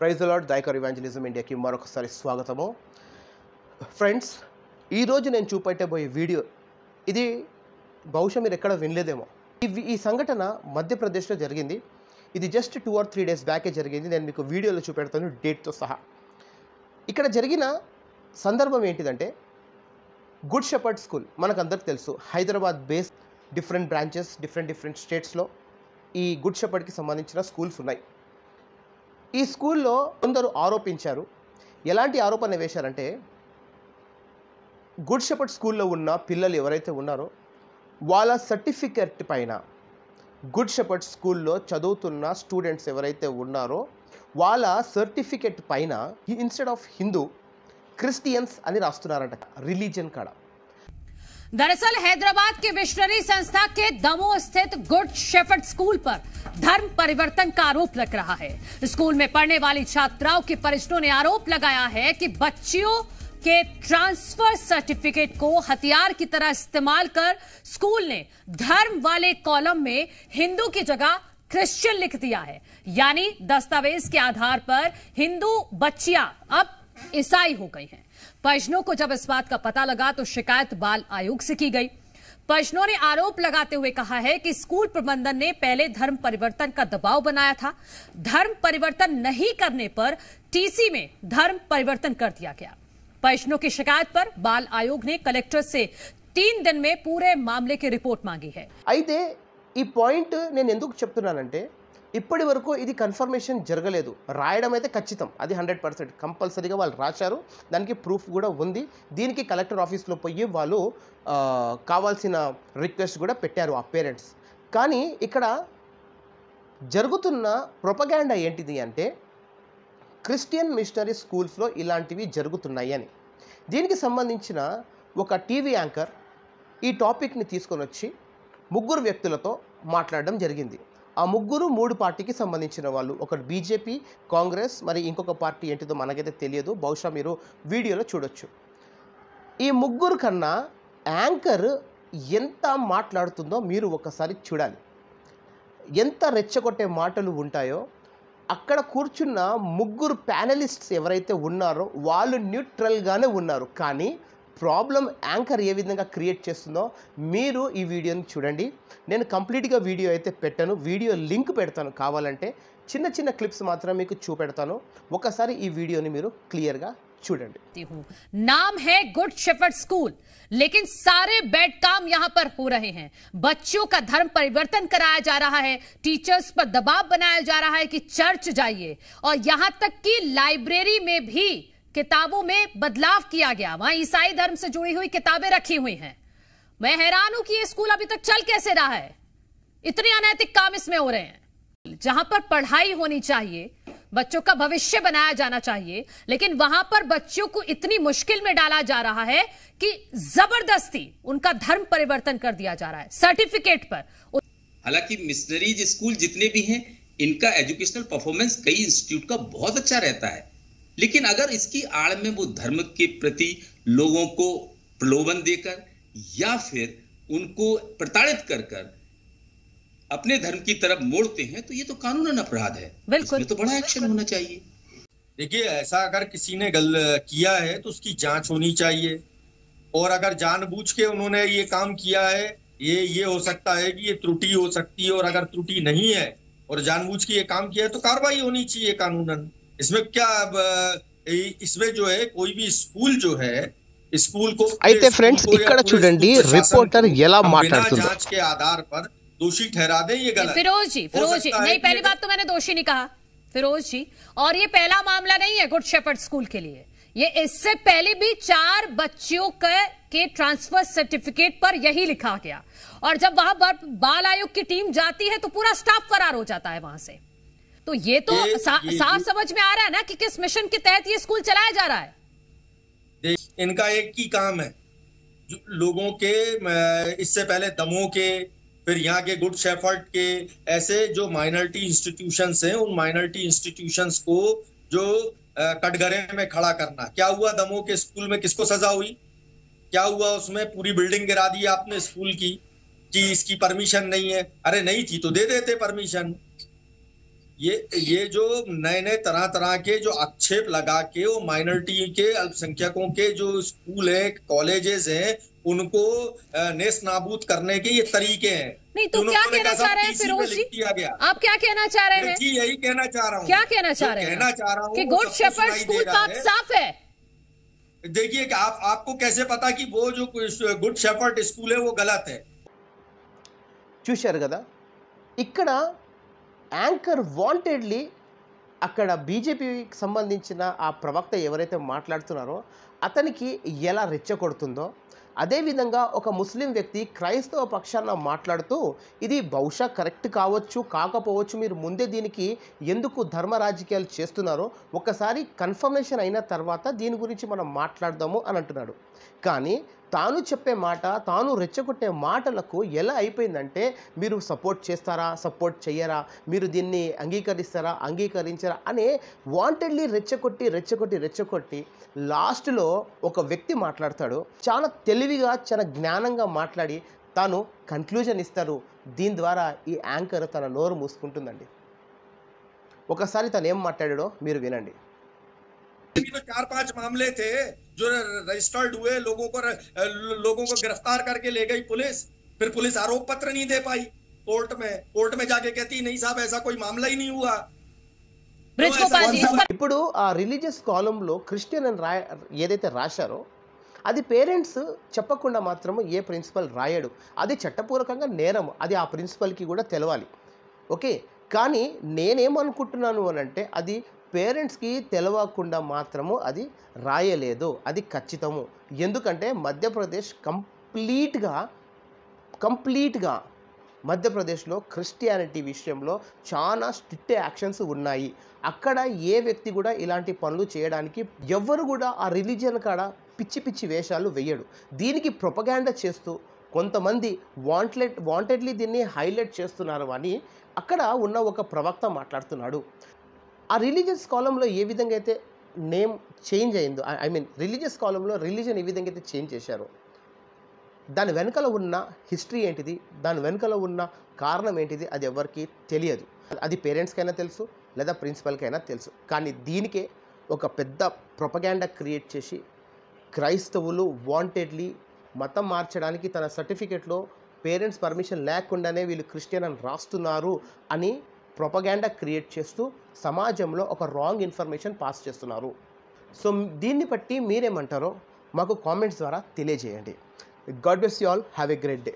Praise the lord. దైకర్ evangelism ఇండియాకి మరొకసారి స్వాగతము. ఫ్రెండ్స్, ఈరోజు నేను చూపెట్టబోయే వీడియో ఇది బహుశా మీరు ఎక్కడ వినలేదేమో. ఈ సంఘటన మధ్యప్రదేశ్లో జరిగింది. ఇది జస్ట్ 2 or 3 days బ్యాకే జరిగింది. నేను మీకు వీడియోలో చూపెడతాను డేట్తో సహా. ఇక్కడ జరిగిన సందర్భం ఏంటిదంటే, గుడ్ షెపర్డ్ స్కూల్ మనకందరికి తెలుసు, Hyderabad base different branches different స్టేట్స్లో ఈ గుడ్ షెపర్డ్కి సంబంధించిన స్కూల్స్ ఉన్నాయి. ఈ స్కూల్లో కొందరు ఆరోపించారు. ఎలాంటి ఆరోపణ వేశారంటే, గుడ్ షెపర్డ్ స్కూల్లో ఉన్న పిల్లలు ఎవరైతే ఉన్నారో వాళ్ళ సర్టిఫికెట్ పైన గుడ్ షెపర్డ్ స్కూల్లో చదువుతున్న స్టూడెంట్స్ ఎవరైతే ఉన్నారో వాళ్ళ సర్టిఫికెట్ పైన ఇన్స్టెడ్ ఆఫ్ హిందూ క్రిస్టియన్స్ అని రాస్తున్నారంట, రిలీజియన్ కాడ. दरअसल हैदराबाद के मिशनरी संस्था के दमोह स्थित गुड शेफर्ड स्कूल पर धर्म परिवर्तन का आरोप लग रहा है. स्कूल में पढ़ने वाली छात्राओं के परिजनों ने आरोप लगाया है कि बच्चियों के ट्रांसफर सर्टिफिकेट को हथियार की तरह इस्तेमाल कर स्कूल ने धर्म वाले कॉलम में हिंदू की जगह क्रिश्चियन लिख दिया है. यानी दस्तावेज के आधार पर हिंदू बच्चियां अब ईसाई हो गई हैं. परिजनों को जब इस बात का पता लगा तो शिकायत बाल आयोग से की गई. परिजनों ने आरोप लगाते हुए कहा है कि स्कूल प्रबंधन ने पहले धर्म परिवर्तन का दबाव बनाया था. धर्म परिवर्तन नहीं करने पर टीसी में धर्म परिवर्तन कर दिया गया. परिजनों की शिकायत पर बाल आयोग ने कलेक्टर से 3 दिन में पूरे मामले की रिपोर्ट मांगी है. అయితే ఈ పాయింట్ నేను ఎందుకు చెప్తున్నానంటే, ఇప్పటి వరకు ఇది కన్ఫర్మేషన్ జరగలేదు. రాయడం అయితే ఖచ్చితం, అది 100% కంపల్సరీగా వాళ్ళు రాశారు. దానికి ప్రూఫ్ కూడా ఉంది. దీనికి కలెక్టర్ ఆఫీస్లో పోయి వాళ్ళు కావాల్సిన రిక్వెస్ట్ కూడా పెట్టారు ఆ పేరెంట్స్. కానీ ఇక్కడ జరుగుతున్న ప్రొపగాండా ఏంటిది అంటే, క్రిస్టియన్ మిషనరీ స్కూల్స్లో ఇలాంటివి జరుగుతున్నాయి అని. దీనికి సంబంధించిన ఒక టీవీ యాంకర్ ఈ టాపిక్ని తీసుకొని వచ్చి 3 వ్యక్తులతో మాట్లాడడం జరిగింది. ఆ 3 పార్టీకి సంబంధించిన వాళ్ళు, ఒకటి బీజేపీ, కాంగ్రెస్, మరి ఇంకొక పార్టీ ఏంటిదో మనకైతే తెలియదు, బహుశా మీరు వీడియోలో చూడొచ్చు. ఈ 3 కన్నా యాంకర్ ఎంత మాట్లాడుతుందో మీరు ఒకసారి చూడాలి. ఎంత రెచ్చగొట్టే మాటలు ఉంటాయో. అక్కడ కూర్చున్న 3 ప్యానలిస్ట్స్ ఎవరైతే ఉన్నారో వాళ్ళు న్యూట్రల్గానే ఉన్నారు. కానీ ప్రాబ్లం యాంకర్ ఏ విధంగా క్రియేట్ చేస్తుందో మీరు ఈ వీడియోని చూడండి. నేను కంప్లీట్గా వీడియో అయితే పెట్టాను, వీడియో లింక్ పెడతాను. కావాలంటే చిన్న క్లిప్స్ మాత్రం మీకు చూపెడతాను. ఒకసారి ఈ వీడియోని మీరు క్లియర్గా చూడండి. नाम है गुड शेफर्ड स्कूल, लेकिन सारे बैड काम यहां पर हो रहे हैं. बच्चों का धर्म परिवर्तन कराया जा रहा है, टीचर्स पर दबाव बनाया जा रहा है कि चर्च जाइए, और यहां तक कि लाइब्रेरी में भी किताबों में बदलाव किया गया. वहां ईसाई धर्म से जुड़ी हुई किताबें रखी हुई हैं. मैं हैरान हूं कि ये स्कूल अभी तक चल कैसे रहा है. इतने अनैतिक काम इसमें हो रहे हैं. जहां पर पढ़ाई होनी चाहिए, बच्चों का भविष्य बनाया जाना चाहिए, लेकिन वहां पर बच्चों को इतनी मुश्किल में डाला जा रहा है कि जबरदस्ती उनका धर्म परिवर्तन कर दिया जा रहा है सर्टिफिकेट पर. हालांकि मिशनरीज स्कूल जितने भी हैं, इनका एजुकेशनल परफॉर्मेंस कई इंस्टीट्यूट का बहुत अच्छा रहता है, लेकिन अगर इसकी आड़ में वो धर्म के प्रति लोगों को प्रलोभन देकर या फिर उनको प्रताड़ित कर अपने धर्म की तरफ मोड़ते हैं, तो ये तो कानूनन अपराध है. इसमें तो बड़ा एक्शन होना चाहिए. देखिए, ऐसा अगर किसी ने किया है तो उसकी जांच होनी चाहिए. और अगर जानबूझ के उन्होंने ये काम किया है, ये हो सकता है कि ये त्रुटि हो सकती है, और अगर त्रुटि नहीं है और जानबूझ के ये काम किया है तो कार्रवाई होनी चाहिए कानूनन. इसमें क्या, इसमें जो है कोई भी स्कूल जो है, स्कूल को అయితే ఫ్రెండ్స్ ఇక్కడ చూడండి రిపోర్టర్ ఎలా మాట్లాడుతుందో. जांच के आधार पर दोषी ठहरा दे, ये गलत. फिरोज जी नहीं, पहली बात तो मैंने दोषी नहीं कहा फिरोज जी, और ये पहला मामला नहीं है गुड शेफर्ड स्कूल के लिए. ये इससे पहले भी 4 बच्चियों के ट्रांसफर सर्टिफिकेट पर यही लिखा गया, और जब वहां बाल आयोग की टीम जाती है तो पूरा स्टाफ फरार हो जाता है वहां से. तो ये तो साफ समझ में आ रहा है ना कि किस मिशन के तहत ये स्कूल चलाया जा रहा है. इनका एक ही काम है, लोगों के, इससे पहले दमोह के, फिर यहाँ के गुड शेफर्ड के, ऐसे जो माइनॉरिटी इंस्टीट्यूशंस हैं, उन माइनॉरिटी इंस्टीट्यूशंस को जो कटघरे में खड़ा करना. क्या हुआ दमोह के स्कूल में, किसको सजा हुई? क्या हुआ उसमें? पूरी बिल्डिंग गिरा दी आपने स्कूल की कि इसकी परमिशन नहीं है. अरे नहीं थी तो दे देते परमिशन. ये जो नए नए तरह तरह के जो आक्षेप लगा के वो माइनॉरिटी के अल्पसंख्यकों के जो स्कूल है कॉलेजेस हैं उनको नेस नाबूद करने के ये तरीके हैं। नहीं तो क्या कहना चाह रहे हैं फिरोज जी? आप क्या कहना चाह रहे हैं? जी यही कहना चाह रहा हूँ। क्या कहना चाह रहे हैं? कहना चाह रहा हूँ कि गुड शेफर्ड स्कूल पाक साफ है। देखिए कि आपको कैसे पता कि वो जो गुड शेफर्ड स्कूल है वो गलत है? చూశారు కదా, ఇక్కడ యాంకర్ వాంటెడ్లీ అక్కడ బీజేపీకి సంబంధించిన ఆ ప్రవక్త ఎవరైతే మాట్లాడుతున్నారో అతనికి ఎలా రెచ్చగొడుతుందో, అదేవిధంగా ఒక ముస్లిం వ్యక్తి క్రైస్తవ పక్షాన మాట్లాడుతూ ఇది బహుశా కరెక్ట్ కావచ్చు కాకపోవచ్చు, మీరు ముందే దీనికి ఎందుకు ధర్మ రాజకీయాలు చేస్తున్నారో ఒకసారి కన్ఫర్మేషన్ అయిన తర్వాత దీని గురించి మనం మాట్లాడదాము అని అంటున్నాడు. కానీ తాను చెప్పే మాట, తాను రెచ్చగొట్టే మాటలకు ఎలా అయిపోయిందంటే మీరు సపోర్ట్ చేస్తారా, సపోర్ట్ చేయరా, మీరు దీన్ని అంగీకరిస్తారా, అంగీకరించరా అనే వాంటెడ్లీ రెచ్చగొట్టి లాస్ట్లో ఒక వ్యక్తి మాట్లాడతాడు. చాలా తెలివిగా, చాలా జ్ఞానంగా మాట్లాడి తాను కన్క్లూజన్ ఇస్తారు. దీని ద్వారా ఈ యాంకర్ తన నోరు మూసుకుంటుందండి. ఒకసారి తను ఏం మాట్లాడాడో మీరు వినండి. तो 4-5 मामले थे जो रजिस्टर्ड हुए, लोगों को गिरफ्तार करके ले गई पुलिस, फिर पुलिस आरोप पत्र नहीं दे पाई कोर्ट में जाके कहती नहीं साहब ऐसा कोई मामला ही नहीं हुआ। ఇప్పుడు ఆ రిలీజియస్ కాలంలో క్రిస్టియన్ అని ఏదైతే రాశారో అది పేరెంట్స్ చెప్పకుండా మాత్రము ఏ ప్రిన్సిపల్ రాయడు. అది చట్టపూర్వకంగా నేరం, అది ఆ ప్రిన్సిపల్కి కూడా తెలవాలి. ఓకే, కానీ నేనేమనుకుంటున్నాను అని అంటే అది పేరెంట్స్కి తెలవకుండా మాత్రము అది రాయలేదు, అది ఖచ్చితము. ఎందుకంటే మధ్యప్రదేశ్ కంప్లీట్గా మధ్యప్రదేశ్లో క్రిస్టియానిటీ విషయంలో చాలా స్ట్రిక్ట్ యాక్షన్స్ ఉన్నాయి. అక్కడ ఏ వ్యక్తి కూడా ఇలాంటి పనులు చేయడానికి ఎవ్వరు కూడా ఆ రిలీజియన్ కాడ పిచ్చి వేషాలు వేయడు. దీనికి ప్రొపగాండా చేస్తూ కొంతమంది వాంటెడ్లీ దీన్ని హైలైట్ చేస్తున్నారు అని అక్కడ ఉన్న ఒక ప్రవక్త మాట్లాడుతున్నాడు. ఆ రిలీజియస్ కాలంలో ఏ విధంగా అయితే నేమ్ చేంజ్ అయిందో, ఐ మీన్ రిలీజియస్ కాలంలో రిలీజన్ ఏ విధంగా అయితే చేంజ్ చేశారో దాని వెనుకల ఉన్న హిస్టరీ ఏంటిది, దాని వెనుకల ఉన్న కారణం ఏంటిది అది ఎవరికి తెలియదు. అది పేరెంట్స్కైనా తెలుసు లేదా ప్రిన్సిపల్కైనా తెలుసు. కానీ దీనికే ఒక పెద్ద ప్రొపగాండా క్రియేట్ చేసి క్రైస్తవులు వాంటెడ్లీ మతం మార్చడానికి తన సర్టిఫికెట్లో పేరెంట్స్ పర్మిషన్ లేకుండానే వీళ్ళు క్రిస్టియన్ అని రాస్తున్నారు అని ప్రొపగాండా క్రియేట్ చేస్తూ సమాజంలో ఒక రాంగ్ ఇన్ఫర్మేషన్ పాస్ చేస్తున్నారు. సో దీన్ని బట్టి మీరేమంటారో మాకు కామెంట్స్ ద్వారా తెలియజేయండి. God bless you all, have a great day.